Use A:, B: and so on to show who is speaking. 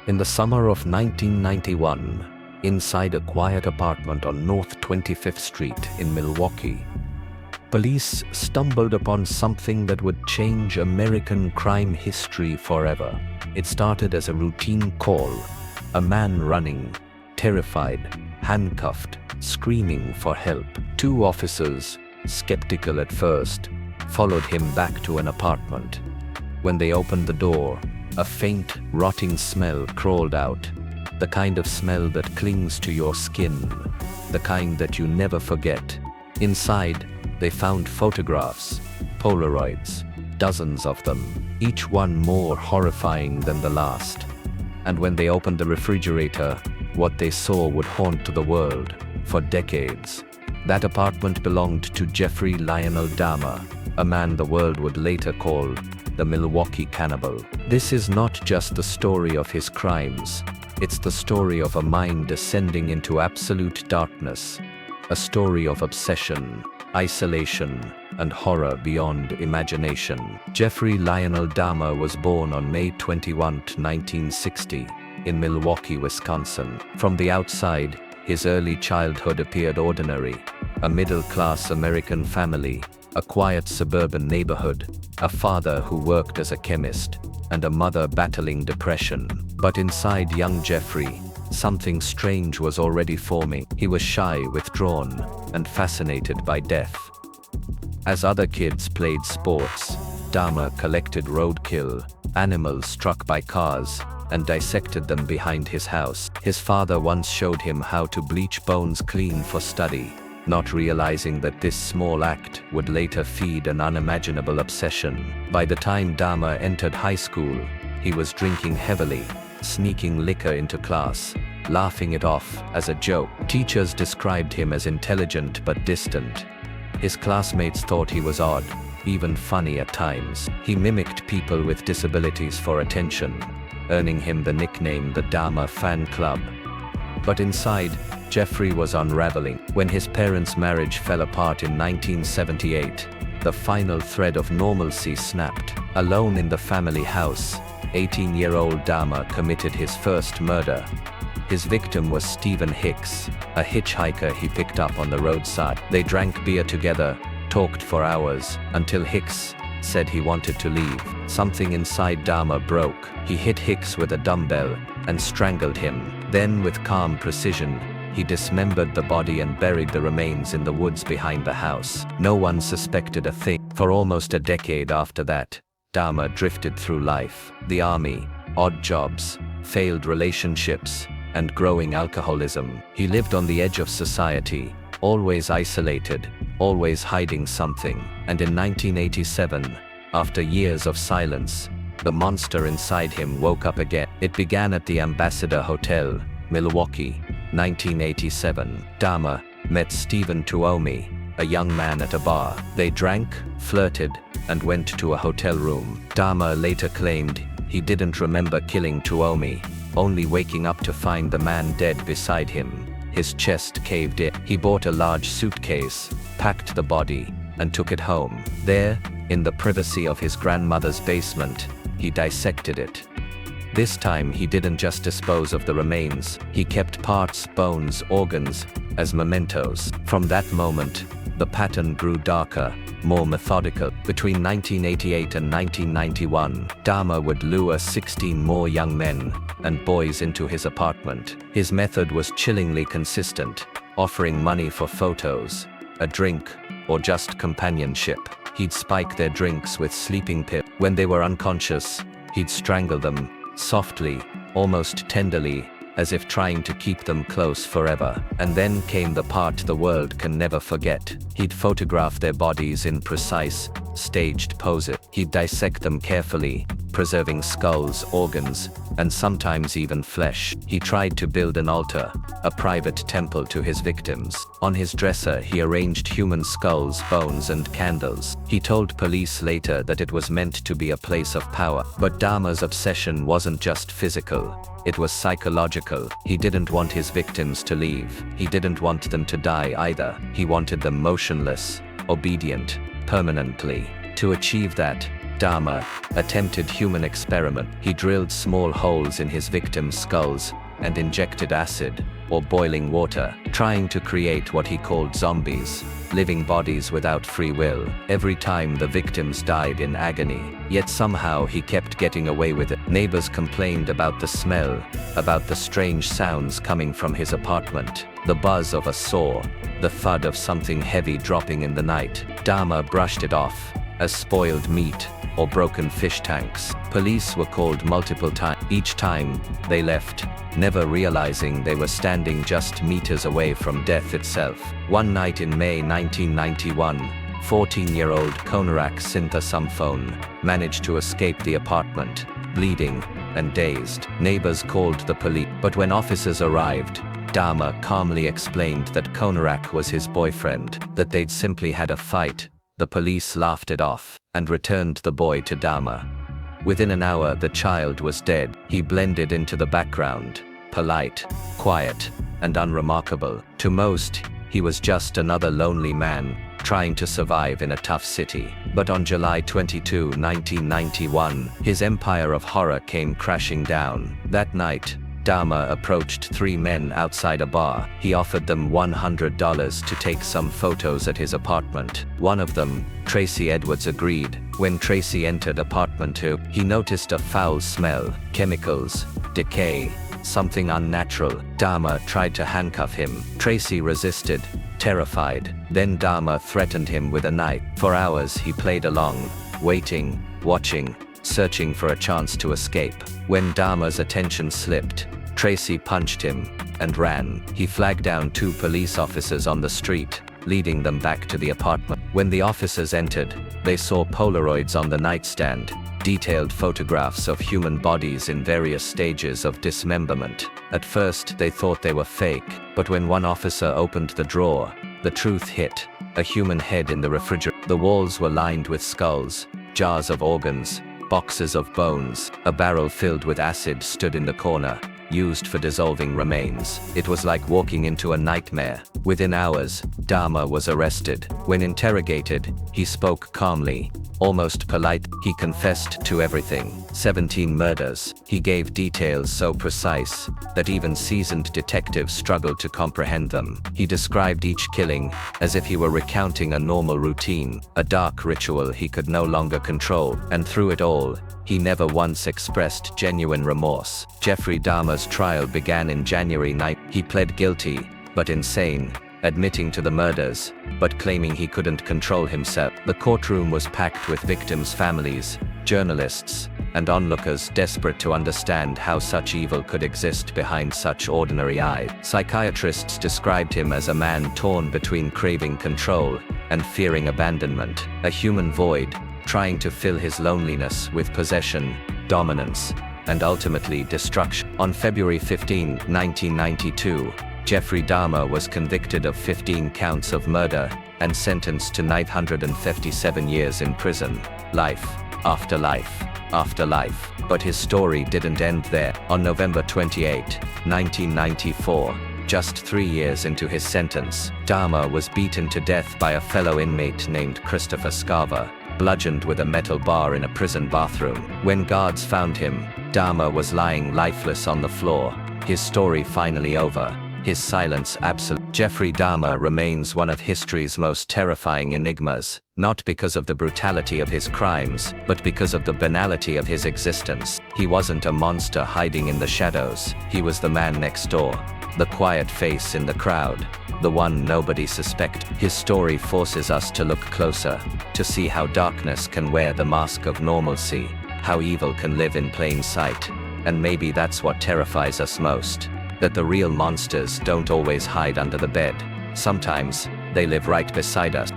A: In the summer of 1991, inside a quiet apartment on North 25th Street in Milwaukee, police stumbled upon something that would change American crime history forever. It started as a routine call, a man running, terrified, handcuffed, screaming for help. Two officers, skeptical at first, followed him back to an apartment. When they opened the door, a faint, rotting smell crawled out, the kind of smell that clings to your skin, the kind that you never forget. Inside, they found photographs, Polaroids, dozens of them, each one more horrifying than the last. And when they opened the refrigerator, what they saw would haunt the world for decades. That apartment belonged to Jeffrey Lionel Dahmer, a man the world would later call the Milwaukee Cannibal. This is not just the story of his crimes, it's the story of a mind descending into absolute darkness, a story of obsession, isolation, and horror beyond imagination. Jeffrey Lionel Dahmer was born on May 21, 1960, in Milwaukee, Wisconsin. From the outside, his early childhood appeared ordinary: a middle-class American family, a quiet suburban neighborhood, a father who worked as a chemist, and a mother battling depression. But inside young Jeffrey, something strange was already forming. He was shy, withdrawn, and fascinated by death. As other kids played sports, Dahmer collected roadkill, animals struck by cars, and dissected them behind his house. His father once showed him how to bleach bones clean for study, not realizing that this small act would later feed an unimaginable obsession. By the time Dahmer entered high school, he was drinking heavily, sneaking liquor into class, laughing it off as a joke. Teachers described him as intelligent but distant. His classmates thought he was odd, even funny at times. He mimicked people with disabilities for attention, earning him the nickname the Dahmer Fan Club. But inside, Jeffrey was unraveling. When his parents' marriage fell apart in 1978, the final thread of normalcy snapped. Alone in the family house, 18-year-old Dahmer committed his first murder. His victim was Stephen Hicks, a hitchhiker he picked up on the roadside. They drank beer together, talked for hours, until Hicks said he wanted to leave. Something inside Dahmer broke. He hit Hicks with a dumbbell and strangled him. Then, with calm precision, he dismembered the body and buried the remains in the woods behind the house. No one suspected a thing. For almost a decade after that, Dahmer drifted through life: the army, odd jobs, failed relationships, and growing alcoholism. He lived on the edge of society, always isolated, always hiding something. And in 1987, after years of silence, the monster inside him woke up again. It began at the Ambassador Hotel, Milwaukee, 1987. Dahmer met Stephen Tuomi, a young man at a bar. They drank, flirted, and went to a hotel room. Dahmer later claimed he didn't remember killing Tuomi, only waking up to find the man dead beside him. His chest caved in. He bought a large suitcase, packed the body, and took it home. There, in the privacy of his grandmother's basement, he dissected it. This time he didn't just dispose of the remains, he kept parts, bones, organs, as mementos. From that moment, the pattern grew darker, more methodical. Between 1988 and 1991, Dahmer would lure 16 more young men and boys into his apartment. His method was chillingly consistent, offering money for photos, a drink, or just companionship. He'd spike their drinks with sleeping pills. When they were unconscious, he'd strangle them, softly, almost tenderly, as if trying to keep them close forever. And then came the part the world can never forget. He'd photograph their bodies in precise, staged poses. He'd dissect them carefully, preserving skulls, organs, and sometimes even flesh. He tried to build an altar, a private temple to his victims. On his dresser, he arranged human skulls, bones, and candles. He told police later that it was meant to be a place of power. But Dahmer's obsession wasn't just physical, it was psychological. He didn't want his victims to leave. He didn't want them to die either. He wanted them motionless, obedient, permanently. To achieve that, Dahmer attempted human experiment. He drilled small holes in his victims' skulls and injected acid or boiling water, trying to create what he called zombies, living bodies without free will. Every time the victims died in agony, yet somehow he kept getting away with it. Neighbors complained about the smell, about the strange sounds coming from his apartment, the buzz of a saw, the thud of something heavy dropping in the night. Dahmer brushed it off as spoiled meat or broken fish tanks. Police were called multiple times. Each time, they left, never realizing they were standing just meters away from death itself. One night in May 1991, 14-year-old Konarak Sintha managed to escape the apartment, bleeding and dazed. Neighbors called the police, but when officers arrived, Dahmer calmly explained that Konarak was his boyfriend, that they'd simply had a fight. The police laughed it off and returned the boy to Dahmer. Within an hour, the child was dead. He blended into the background, polite, quiet, and unremarkable. To most, he was just another lonely man trying to survive in a tough city. But on July 22, 1991, his empire of horror came crashing down. That night, Dahmer approached three men outside a bar. He offered them $100 to take some photos at his apartment. One of them, Tracy Edwards, agreed. When Tracy entered apartment 2, he noticed a foul smell, chemicals, decay, something unnatural. Dahmer tried to handcuff him. Tracy resisted, terrified. Then Dahmer threatened him with a knife. For hours he played along, waiting, watching, searching for a chance to escape. When Dahmer's attention slipped, Tracy punched him and ran. He flagged down 2 police officers on the street, leading them back to the apartment. When the officers entered, they saw Polaroids on the nightstand, detailed photographs of human bodies in various stages of dismemberment. At first, they thought they were fake, but when one officer opened the drawer, the truth hit: a human head in the refrigerator. The walls were lined with skulls, jars of organs, boxes of bones. A barrel filled with acid stood in the corner, used for dissolving remains. It was like walking into a nightmare. Within hours, Dahmer was arrested. When interrogated, he spoke calmly, almost polite. He confessed to everything. 17 murders. He gave details so precise that even seasoned detectives struggled to comprehend them. He described each killing as if he were recounting a normal routine, a dark ritual he could no longer control. And through it all, he never once expressed genuine remorse. Jeffrey Dahmer's trial began in January 9. He pled guilty, but insane, admitting to the murders, but claiming he couldn't control himself. The courtroom was packed with victims' families, journalists, and onlookers desperate to understand how such evil could exist behind such ordinary eyes. Psychiatrists described him as a man torn between craving control and fearing abandonment, a human void, trying to fill his loneliness with possession, dominance, and ultimately destruction. On February 15, 1992, Jeffrey Dahmer was convicted of 15 counts of murder and sentenced to 957 years in prison. Life after life after life. But his story didn't end there. On November 28, 1994, just 3 years into his sentence, Dahmer was beaten to death by a fellow inmate named Christopher Scarver, bludgeoned with a metal bar in a prison bathroom. When guards found him, Dahmer was lying lifeless on the floor, his story finally over, his silence absolute. Jeffrey Dahmer remains one of history's most terrifying enigmas, not because of the brutality of his crimes, but because of the banality of his existence. He wasn't a monster hiding in the shadows. He was the man next door, the quiet face in the crowd, the one nobody suspected. His story forces us to look closer, to see how darkness can wear the mask of normalcy, how evil can live in plain sight. And maybe that's what terrifies us most, that the real monsters don't always hide under the bed. Sometimes, they live right beside us.